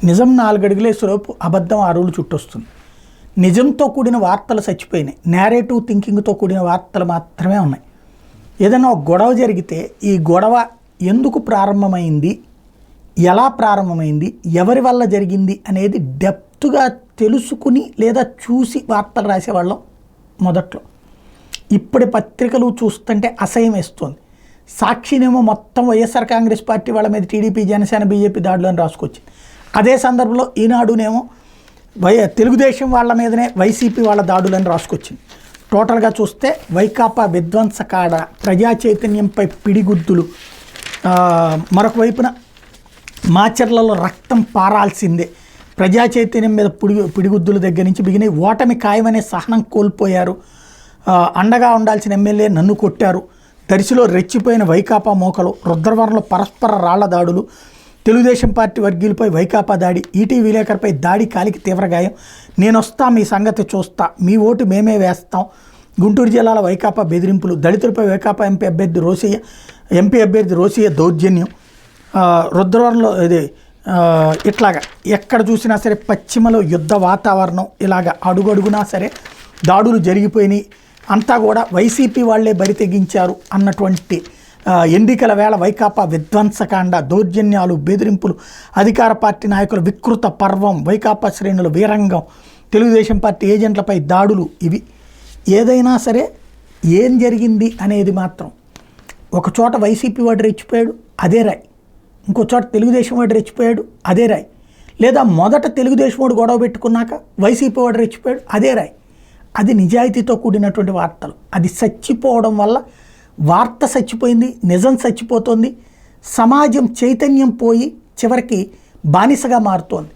నిజం 4 అడుగులేసేలోపు అబద్ధం 6 అడుగులు చుట్టొస్తుంది. నిజంతో కూడిన వార్తలు చచ్చిపోయినాయి, నేరేటివ్ థింకింగ్తో కూడిన వార్తలు మాత్రమే ఉన్నాయి. ఏదైనా ఒక గొడవ జరిగితే ఈ గొడవ ఎందుకు ప్రారంభమైంది, ఎలా ప్రారంభమైంది, ఎవరి వల్ల జరిగింది అనేది డెప్త్గా తెలుసుకుని లేదా చూసి వార్తలు రాసేవాళ్ళం మొదట్లో. ఇప్పటి పత్రికలు చూస్తుంటే అసహ్యం వేస్తుంది. సాక్షినేమో మొత్తం వైఎస్ఆర్ కాంగ్రెస్ పార్టీ వాళ్ళ మీద టీడీపీ, జనసేన, బీజేపీ దాడులని రాసుకొచ్చింది. అదే సందర్భంలో ఈనాడునేమో తెలుగుదేశం వాళ్ళ మీదనే వైసీపీ వాళ్ళ దాడులని రాసుకొచ్చింది. టోటల్గా చూస్తే వైకాపా విధ్వంసకాడ, ప్రజా చైతన్యంపై పిడిగుద్దులు, మరొక వైపున మాచర్లలో రక్తం పారాల్సిందే, ప్రజా చైతన్యం మీద పిడిగుద్దుల దగ్గర నుంచి బిగిన ఓటమి ఖాయమనే సహనం కోల్పోయారు, అండగా ఉండాల్సిన ఎమ్మెల్యే నన్ను కొట్టారు, దర్శిలో రెచ్చిపోయిన వైకాపా మోకలు, రుద్రవరంలో పరస్పర రాళ్ల దాడులు, తెలుగుదేశం పార్టీ వర్గీయులపై వైకాపా దాడి, ఈటీవీ విలేకరుపై దాడి, కాలికి తీవ్ర గాయం, నేనొస్తా మీ సంగతి చూస్తా, మీ ఓటు మేమే వేస్తాం, గుంటూరు జిల్లాల వైకాపా బెదిరింపులు, దళితులపై వైకాపా ఎంపీ అభ్యర్థి రోసయ్య దౌర్జన్యం, రుద్రవరంలో ఇది ఇట్లాగా ఎక్కడ చూసినా సరే పశ్చిమలో యుద్ధ వాతావరణం, ఇలాగ అడుగడుగునా సరే దాడులు జరిగిపోయినాయి. అంతా కూడా వైసీపీ వాళ్లే బరి తెగించారు అన్నటువంటి ఎన్నికల వేళ వైకాపా విధ్వంసకాండ, దౌర్జన్యాలు, బెదిరింపులు, అధికార పార్టీ నాయకుల వికృత పర్వం, వైకాపా శ్రేణుల వీరంగం, తెలుగుదేశం పార్టీ ఏజెంట్లపై దాడులు, ఇవి ఏదైనా సరే ఏం జరిగింది అనేది మాత్రం ఒక చోట వైసీపీ వాడు రెచ్చిపోయాడు అదే రాయి, ఇంకో చోట తెలుగుదేశం వాడు రెచ్చిపోయాడు అదే రాయి, లేదా మొదట తెలుగుదేశం వాడు గొడవ పెట్టుకున్నాక వైసీపీ వాడు రెచ్చిపోయాడు అదే రాయి. అది నిజాయితీతో కూడినటువంటి వార్తలు. అది చచ్చిపోవడం వల్ల వార్త చచ్చిపోయింది, నిజం చచ్చిపోతుంది, సమాజం చైతన్యం పోయి చివరికి బానిసగా మారుతోంది.